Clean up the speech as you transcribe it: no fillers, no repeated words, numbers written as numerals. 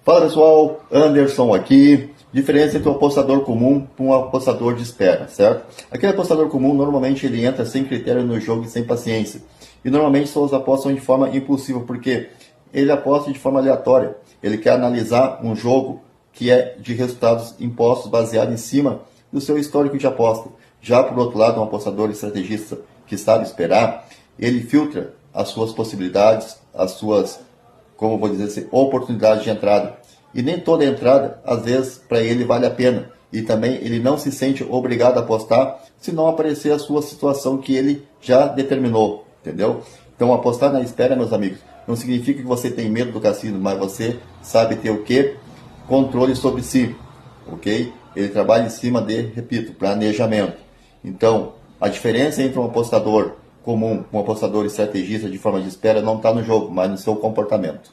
Fala pessoal, Anderson aqui. Diferença entre um apostador comum e um apostador de espera, certo? Aquele apostador comum, normalmente ele entra sem critério no jogo e sem paciência. E normalmente só os apostam de forma impulsiva, porque ele aposta de forma aleatória. Ele quer analisar um jogo que é de resultados impostos baseado em cima do seu histórico de aposta. Já por outro lado, um apostador estrategista que sabe esperar, ele filtra as suas possibilidades, as suas, como eu vou dizer assim, oportunidades de entrada. E nem toda entrada, às vezes, para ele vale a pena. E também ele não se sente obrigado a apostar se não aparecer a sua situação que ele já determinou, entendeu? Então apostar na espera, meus amigos, não significa que você tem medo do cassino, mas você sabe ter o quê? Controle sobre si, ok? Ele trabalha em cima de, repito, planejamento. Então, a diferença entre um apostador comum e um apostador estrategista de forma de espera não está no jogo, mas no seu comportamento.